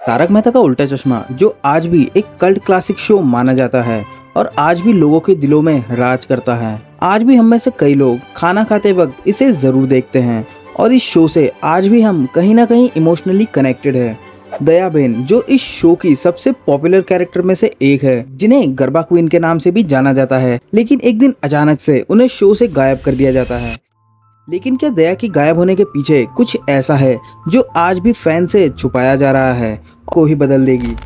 तारक मेहता का उल्टा चश्मा जो आज भी एक कल्ट क्लासिक शो माना जाता है और आज भी लोगों के दिलों में राज करता है। आज भी हम में से कई लोग खाना खाते वक्त इसे जरूर देखते हैं और इस शो से आज भी हम कहीं ना कहीं इमोशनली कनेक्टेड है। दयाबेन जो इस शो की सबसे पॉपुलर कैरेक्टर में से एक है, जिन्हें गरबा क्वीन के नाम से भी जाना जाता है, लेकिन एक दिन अचानक से उन्हें शो से गायब कर दिया जाता है। लेकिन क्या दया की गायब होने के पीछे कुछ ऐसा है जो आज भी फैन से छुपाया जा रहा है, को ही बदल देगी।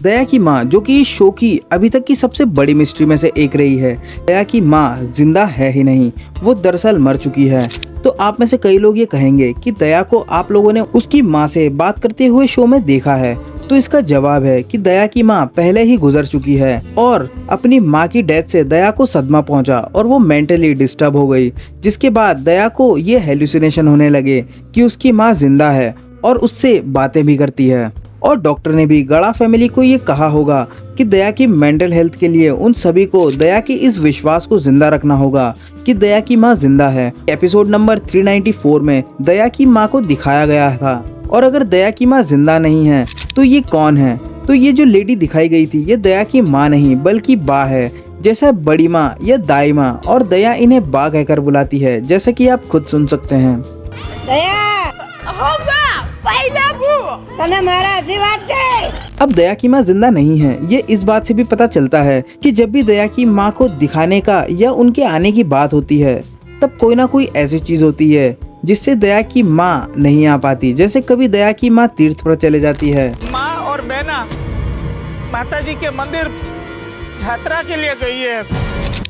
दया की माँ जो कि इस शो की अभी तक की सबसे बड़ी मिस्ट्री में से एक रही है। दया की माँ जिंदा है ही नहीं, वो दरअसल मर चुकी है। तो आप में से कई लोग ये कहेंगे कि दया को आप लोगों ने उसकी माँ से बात करते हुए शो में देखा है, तो इसका जवाब है कि दया की माँ पहले ही गुजर चुकी है और अपनी माँ की डेथ से दया को सदमा पहुंचा और वो मेंटली डिस्टर्ब हो गई, जिसके बाद दया को ये हेलुसिनेशन होने लगे कि उसकी माँ जिंदा है और उससे बातें भी करती है। और डॉक्टर ने भी गड़ा फैमिली को ये कहा होगा कि दया की मेंटल हेल्थ के लिए उन सभी को दया के इस विश्वास को जिंदा रखना होगा कि दया की माँ जिंदा है। एपिसोड नंबर 394 में दया की माँ को दिखाया गया था। और अगर दया की माँ जिंदा नहीं है तो ये कौन है? तो ये जो लेडी दिखाई गई थी ये दया की माँ नहीं बल्कि बा है, जैसा बड़ी माँ या दाई माँ, और दया इन्हें बा कहकर बुलाती है, जैसा कि आप खुद सुन सकते हैं। अब दया की माँ जिंदा नहीं है, ये इस बात से भी पता चलता है कि जब भी दया की माँ को दिखाने का या उनके आने की बात होती है तब कोई ना कोई ऐसी चीज होती है जिससे दया की माँ नहीं आ पाती। जैसे कभी दया की माँ तीर्थ पर चले जाती है, माँ और बहना माता जी के मंदिर यात्रा के लिए गई है,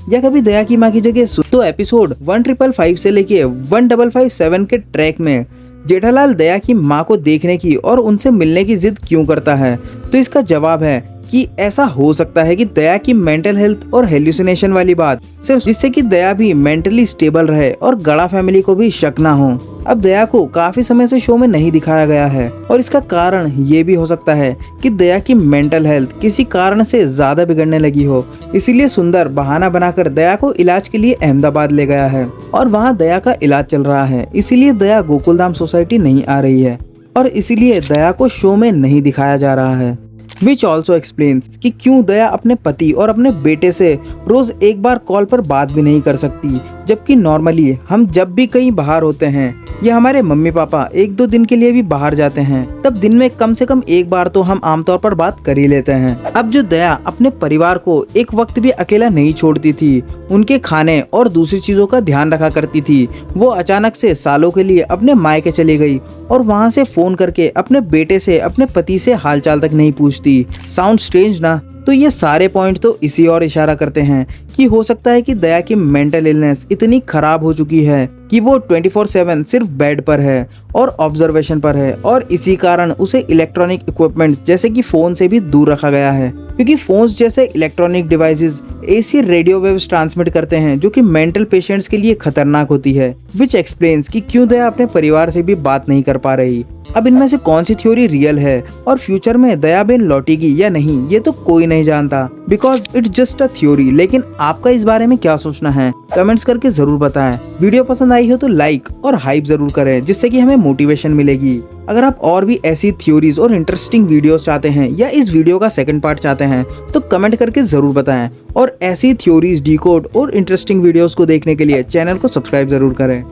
या कभी दया की माँ की जगह तो एपिसोड 1555 से लेके 1557 के ट्रैक में जेठालाल दया की माँ को देखने की और उनसे मिलने की जिद क्यों करता है? तो इसका जवाब है कि ऐसा हो सकता है कि दया की मेंटल हेल्थ और हेल्यूसिनेशन वाली बात सिर्फ जिससे कि दया भी मेंटली स्टेबल रहे और गड़ा फैमिली को भी शक ना हो। अब दया को काफी समय से शो में नहीं दिखाया गया है और इसका कारण ये भी हो सकता है कि दया की मेंटल हेल्थ किसी कारण से ज्यादा बिगड़ने लगी हो, इसीलिए सुंदर बहाना बनाकर दया को इलाज के लिए अहमदाबाद ले गया है और वहाँ दया का इलाज चल रहा है। इसीलिए दया गोकुलधाम सोसाइटी नहीं आ रही है और इसीलिए दया को शो में नहीं दिखाया जा रहा है। विच ऑल्सो एक्सप्लेन्स कि क्यों दया अपने पति और अपने बेटे से रोज एक बार कॉल पर बात भी नहीं कर सकती, जबकि नॉर्मली हम जब भी कहीं बाहर होते हैं या हमारे मम्मी पापा एक दो दिन के लिए भी बाहर जाते हैं तब दिन में कम से कम एक बार तो हम आमतौर पर बात कर ही लेते हैं। अब जो दया अपने परिवार को एक वक्त भी अकेला नहीं छोड़ती थी, उनके खाने और दूसरी चीजों का ध्यान रखा करती थी, वो अचानक से सालों के लिए अपने मायके चली गई और वहाँ से फोन करके अपने बेटे से अपने पति से हालचाल तक नहीं पूछती। साउंड स्ट्रेंज ना? तो ये सारे पॉइंट तो इसी और इशारा करते हैं कि हो सकता है कि दया की मेंटल इलनेस इतनी खराब हो चुकी है कि वो 24/7 सिर्फ बेड पर है और ऑब्जर्वेशन पर है और इसी कारण उसे इलेक्ट्रॉनिक इक्विपमेंट्स जैसे कि फोन से भी दूर रखा गया है, क्योंकि फोन्स जैसे electronic devices AC radio waves transmit करते हैं जो कि मेंटल पेशेंट्स के लिए खतरनाक होती है। विच एक्सप्लेन्स कि क्यों दया अपने परिवार से भी बात नहीं कर पा रही। अब इनमें से कौन सी थ्योरी रियल है और फ्यूचर में दयाबेन लौटेगी या नहीं ये तो कोई नहीं जानता, because it's just a theory. लेकिन आपका इस बारे में क्या सोचना है कमेंट्स करके जरूर बताएं। वीडियो पसंद आई हो तो लाइक और हाइप जरूर करें, जिससे कि हमें मोटिवेशन मिलेगी। अगर आप और भी ऐसी थ्योरीज और इंटरेस्टिंग वीडियोस चाहते हैं या इस वीडियो का सेकंड पार्ट चाहते हैं तो कमेंट करके जरूर बताएं और ऐसी थ्योरीज, डीकोड और इंटरेस्टिंग वीडियोस को देखने के लिए चैनल को सब्सक्राइब जरूर करें।